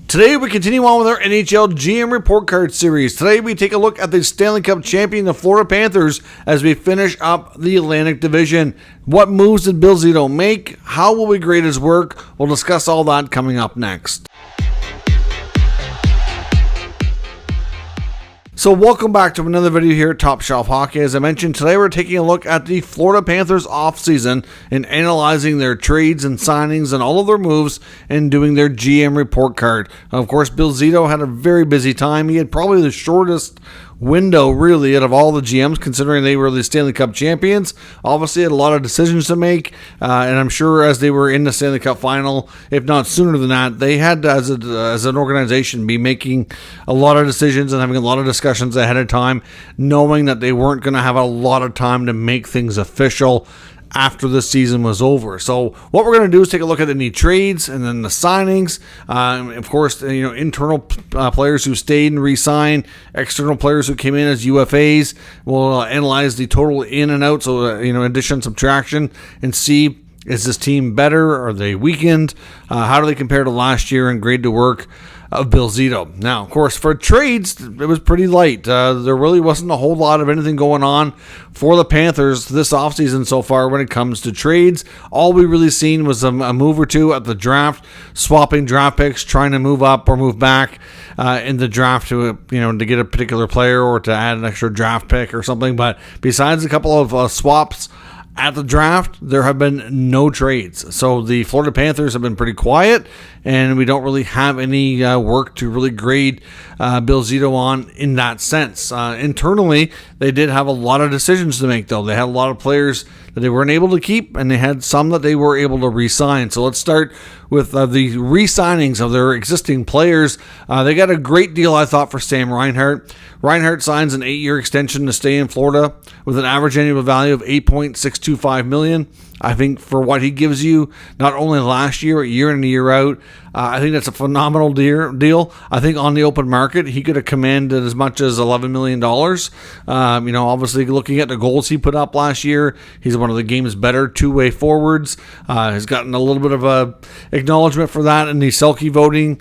Today we continue on with our NHL GM Report Card series. Today we take a look at the Stanley Cup champion, the Florida Panthers, as we finish up the Atlantic Division. What moves did Bill Zito make? How will we grade his work? We'll discuss all that coming up next. So welcome back to another video here at Top Shelf Hockey. As I mentioned, today we're taking a look at the Florida Panthers offseason and analyzing their trades and signings and all of their moves and doing their GM report card. Of course, Bill Zito had a very busy time. He had probably the shortest window really out of all the GMs, considering they were the Stanley Cup champions. Obviously had a lot of decisions to make, and I'm sure as they were in the Stanley Cup final, if not sooner than that, they had to, as an organization, be making a lot of decisions and having a lot of discussions ahead of time, knowing that they weren't going to have a lot of time to make things official after the season was over. So what we're going to do is take a look at any trades and then the signings. Of course, internal players who stayed and re-signed, external players who came in as UFAs. We'll analyze the total in and out, so addition, subtraction, and see, is this team better? Are they weakened? How do they compare to last year, and grade the work of Bill Zito. Now, of course, for trades, it was pretty light. There really wasn't a whole lot of anything going on for the Panthers this offseason so far when it comes to trades. All we really seen was a move or two at the draft, swapping draft picks, trying to move up or move back in the draft to get a particular player or to add an extra draft pick or something. But besides a couple of swaps at the draft, there have been no trades. So the Florida Panthers have been pretty quiet, and we don't really have any work to really grade Bill Zito on in that sense. Internally, they did have a lot of decisions to make, though. They had a lot of players that they weren't able to keep, and they had some that they were able to re-sign. So let's start with the re-signings of their existing players. They got a great deal, I thought, for Sam Reinhart. Reinhart signs an 8-year extension to stay in Florida with an average annual value of $8.625 million. I think for what he gives you, not only last year, but year in and year out, I think that's a phenomenal deal. I think on the open market, he could have commanded as much as $11 million. Obviously looking at the goals he put up last year, he's one of the game's better two-way forwards. He's gotten a little bit of a acknowledgement for that in the Selke voting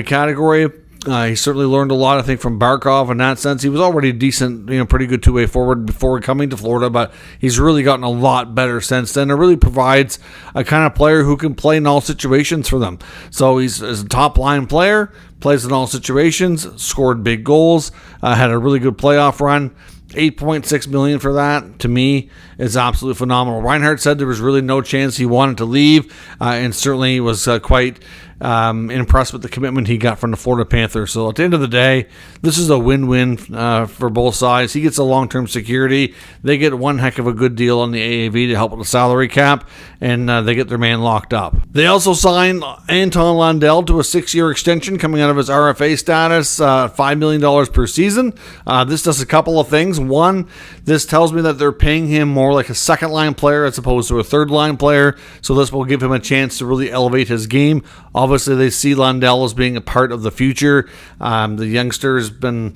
category. He certainly learned a lot, I think, from Barkov in that sense. He was already a decent, pretty good two-way forward before coming to Florida, but he's really gotten a lot better since then. It really provides a kind of player who can play in all situations for them. So he's a top-line player, plays in all situations, scored big goals, had a really good playoff run. $8.6 million for that, to me, is absolutely phenomenal. Reinhart said there was really no chance he wanted to leave, and certainly was quite impressed with the commitment he got from the Florida Panthers. So at the end of the day, this is a win-win for both sides. He gets a long-term security. They get one heck of a good deal on the AAV to help with the salary cap, and they get their man locked up. They also signed Anton Lundell to a 6-year extension coming out of his RFA status, $5 million per season. This does a couple of things. One, this tells me that they're paying him more like a second-line player as opposed to a third-line player, so this will give him a chance to really elevate his game. Obviously, they see Lundell as being a part of the future. The youngster has been,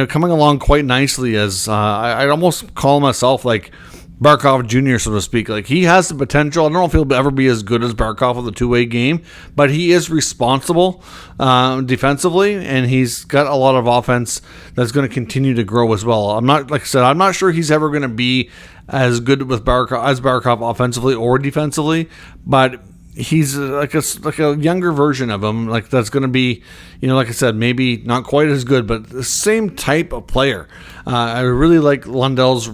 coming along quite nicely as I'd almost call myself like Barkov Jr., so to speak. Like, he has the potential. I don't know if he'll ever be as good as Barkov with a two-way game, but he is responsible defensively, and he's got a lot of offense that's going to continue to grow as well. I'm not sure he's ever going to be as good with Barkov offensively or defensively, but he's like a younger version of him, like that's going to be, like I said, maybe not quite as good, but the same type of player. I really like Lundell's,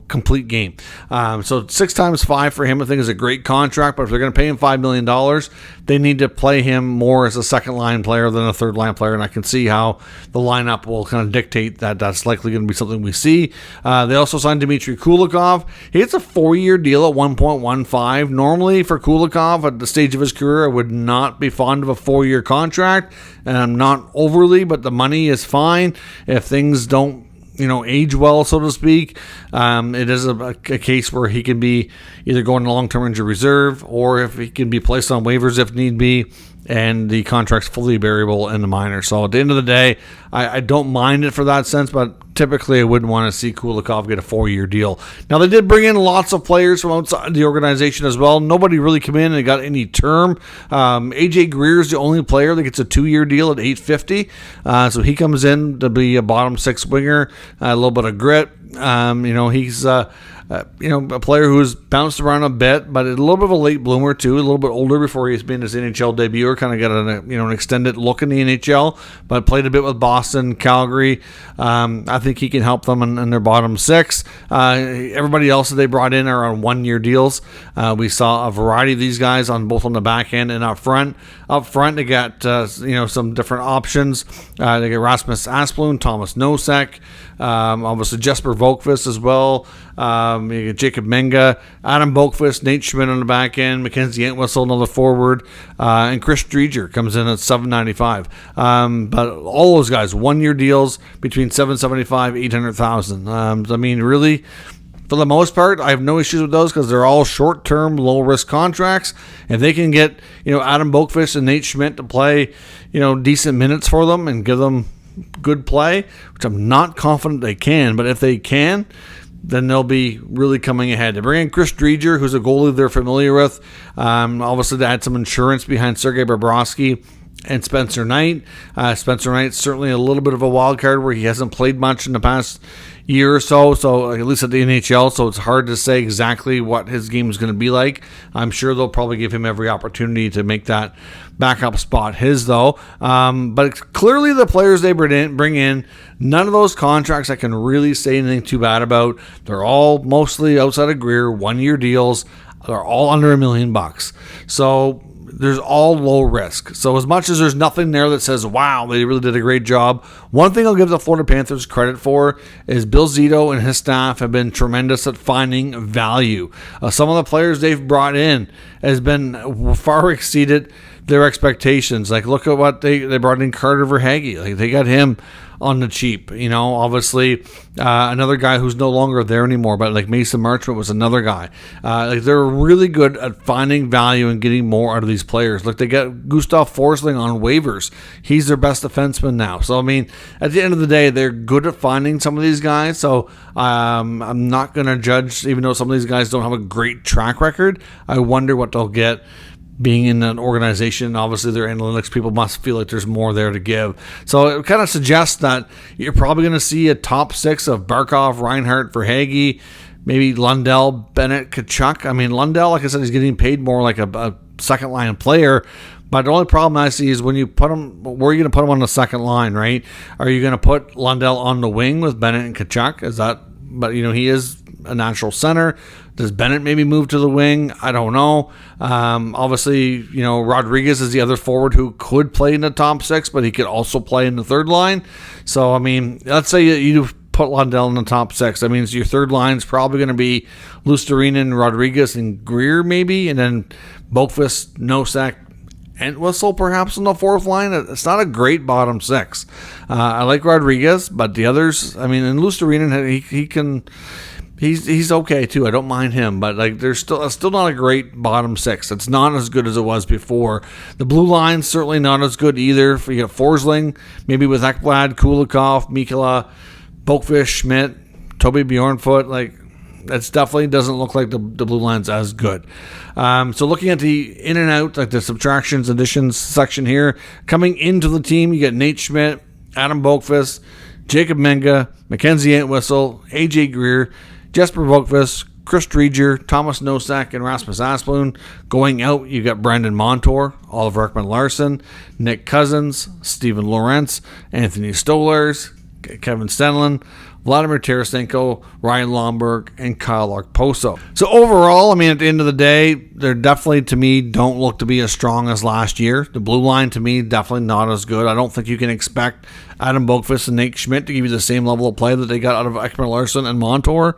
complete game. So 6 times 5 for him, I think, is a great contract. But if they're going to pay him $5 million, they need to play him more as a second line player than a third line player. And I can see how the lineup will kind of dictate that. That's likely going to be something we see. They also signed Dmitry Kulikov. He gets a 4-year deal at 1.15. Normally for Kulikov at the stage of his career, I would not be fond of a 4-year contract. And I'm not overly, but the money is fine if things don't age well, so to speak. It is a case where he can be either going to long-term injury reserve, or if he can be placed on waivers if need be. and the contract's fully variable in the minor. So at the end of the day, I don't mind it for that sense, but typically I wouldn't want to see Kulikov get a 4-year deal. Now, they did bring in lots of players from outside the organization as well. Nobody really come in and got any term. AJ Greer's the only player that gets a 2-year deal at $850. So he comes in to be a bottom 6 winger, a little bit of grit. He's a player who's bounced around a bit, but a little bit of a late bloomer too. A little bit older before he's made his NHL debut, or kind of got an extended look in the NHL. But played a bit with Boston, Calgary. I think he can help them in their bottom 6. Everybody else that they brought in are on 1-year deals. We saw a variety of these guys on both on the back end and up front. Up front, they got some different options. They got Rasmus Asplund, Thomas Nosek, obviously Jesper Volkvist as well. You got Jacob Menga, Adam Boqvist, Nate Schmidt on the back end, Mackenzie Entwistle, another forward, and Chris Drieger comes in at $795. But all those guys, 1-year deals between $775,000, $800,000. Really, for the most part, I have no issues with those because they're all short-term, low-risk contracts. If they can get Adam Boqvist and Nate Schmidt to play decent minutes for them and give them good play, which I'm not confident they can, but if they can, then they'll be really coming ahead. They bring in Chris Drieger, who's a goalie they're familiar with. Obviously, they had some insurance behind Sergei Bobrovsky and Spencer Knight. Spencer Knight's certainly a little bit of a wild card where he hasn't played much in the past year or so at least at the NHL, so it's hard to say exactly what his game is going to be like. I'm sure they'll probably give him every opportunity to make that backup spot his, though. But clearly the players they bring in, none of those contracts I can really say anything too bad about. They're all mostly outside of Greer, 1-year deals. They're all under $1 million. So there's all low risk. So as much as there's nothing there that says, wow, they really did a great job, one thing I'll give the Florida Panthers credit for is Bill Zito and his staff have been tremendous at finding value. Some of the players they've brought in has been far exceeded their expectations. Like, look at what they brought in Carter Verhaeghe. Like, they got him on the cheap. Obviously another guy who's no longer there anymore, but like Mason Marchment was another guy. They're really good at finding value and getting more out of these players. Look, they got Gustav Forsling on waivers. He's their best defenseman now. So, at the end of the day, they're good at finding some of these guys. So I'm not going to judge, even though some of these guys don't have a great track record. I wonder what they'll get being in an organization. Obviously, their analytics people must feel like there's more there to give. So it kind of suggests that you're probably going to see a top 6 of Barkov, Reinhart, Verhaeghe, maybe Lundell, Bennett, Tkachuk. Lundell, like I said, is getting paid more like a second-line player. But the only problem I see is when you put him, where are you going to put him on the second line, right? Are you going to put Lundell on the wing with Bennett and Tkachuk? But he is a natural center. Does Bennett maybe move to the wing? I don't know. Obviously, Rodriguez is the other forward who could play in the top 6, but he could also play in the third line. So, let's say you put Lundell in the top 6. That means your third line is probably going to be Luostarinen, Rodriguez, and Greer maybe, and then Boqvist, Nosek, Entwistle perhaps on the fourth line. It's not a great bottom 6. I like Rodriguez, but the others, and Luostarinen, he can... He's okay too. I don't mind him, but there's still not a great bottom 6. It's not as good as it was before. The blue line's certainly not as good either. You got Forsling, maybe with Ekblad, Kulikov, Mikkola, Boqvist, Schmidt, Toby Bjornfoot. That definitely doesn't look like the blue line's as good. So looking at the in and out, like the subtractions, additions section here, coming into the team, you get Nate Schmidt, Adam Boqvist, Jacob Menga, Mackenzie Entwistle, AJ Greer, Jesper Volkvist, Chris Drieger, Thomas Nosek, and Rasmus Asplund. Going out, you got Brandon Montour, Oliver Ekman-Larsson, Nick Cousins, Steven Lorentz, Anthony Stolarz, Kevin Stenlund, Vladimir Tarasenko, Ryan Lomberg, and Kyle Okposo. So overall, at the end of the day, they're definitely, to me, don't look to be as strong as last year. The blue line, to me, definitely not as good. I don't think you can expect Adam Boqvist and Nate Schmidt to give you the same level of play that they got out of Ekman-Larsson and Montour.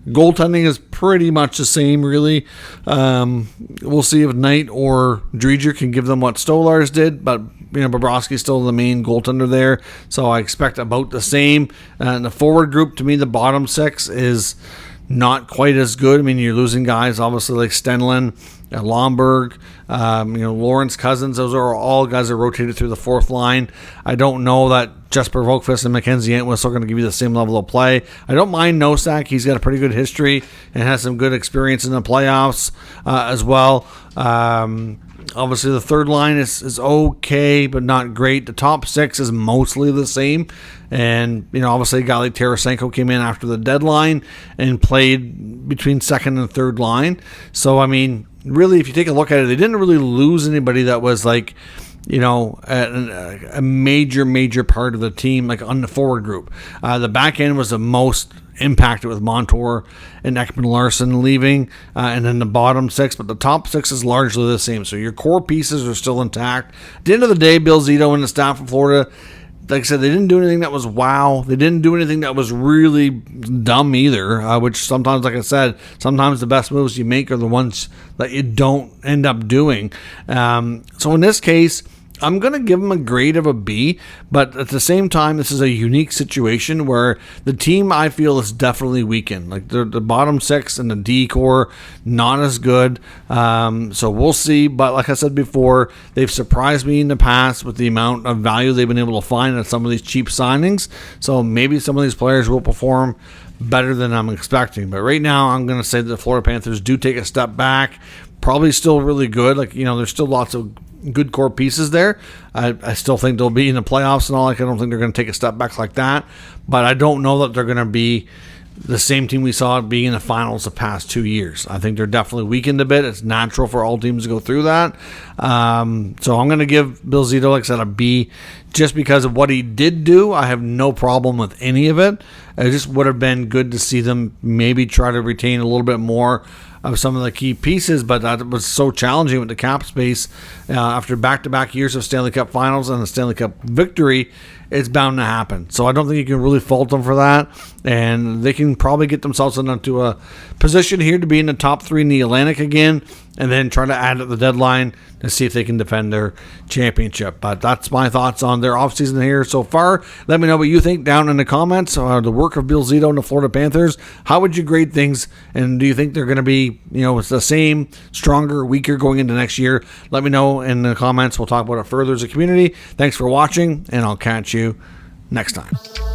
Goaltending is pretty much the same, really. We'll see if Knight or Drieger can give them what Stolarz did, but Bobrovsky's still the main goaltender there, so I expect about the same. And the forward group, to me, the bottom 6 is not quite as good. You're losing guys, obviously, like Stenlund, Lomberg, Lawrence Cousins, those are all guys that rotated through the fourth line. I don't know that Jesper Volkvist and Mackenzie Entwistle are going to give you the same level of play. I don't mind Nosak. He's got a pretty good history and has some good experience in the playoffs as well. Obviously, the third line is okay, but not great. The top six is mostly the same. And, obviously, a guy like Tarasenko came in after the deadline and played between second and third line. So, really, if you take a look at it, they didn't really lose anybody that was like, a major part of the team, like on the forward group. The back end was the most impacted with Montour and Ekman-Larsson leaving, and then the bottom six, but the top six is largely the same. So your core pieces are still intact. At the end of the day, Bill Zito and the staff of Florida, like I said, they didn't do anything that was wow. They didn't do anything that was really dumb either, which sometimes, like I said, sometimes the best moves you make are the ones that you don't end up doing. So in this case, I'm going to give them a grade of a B, but at the same time, this is a unique situation where the team, I feel, is definitely weakened. Like the bottom six and the D core, not as good. So we'll see. But like I said before, they've surprised me in the past with the amount of value they've been able to find on some of these cheap signings. So maybe some of these players will perform better than I'm expecting. But right now, I'm going to say that the Florida Panthers do take a step back. Probably still really good. There's still lots of good core pieces there. I still think they'll be in the playoffs and all. I don't think they're going to take a step back like that. But I don't know that they're going to be the same team we saw being in the finals the past 2 years. I think they're definitely weakened a bit. It's natural for all teams to go through that. So I'm going to give Bill Zito, like I said, a B just because of what he did do. I have no problem with any of it. It just would have been good to see them maybe try to retain a little bit more of some of the key pieces, but that was so challenging with the cap space after back-to-back years of Stanley Cup finals and a Stanley Cup victory. It's bound to happen. So I don't think you can really fault them for that. And they can probably get themselves into a position here to be in the top three in the Atlantic again, and then try to add at the deadline to see if they can defend their championship. But that's my thoughts on their offseason here so far. Let me know what you think down in the comments. The work of Bill Zito and the Florida Panthers. How would you grade things? And do you think they're going to be, it's the same, stronger, weaker going into next year? Let me know in the comments. We'll talk about it further as a community. Thanks for watching, and I'll catch you next time.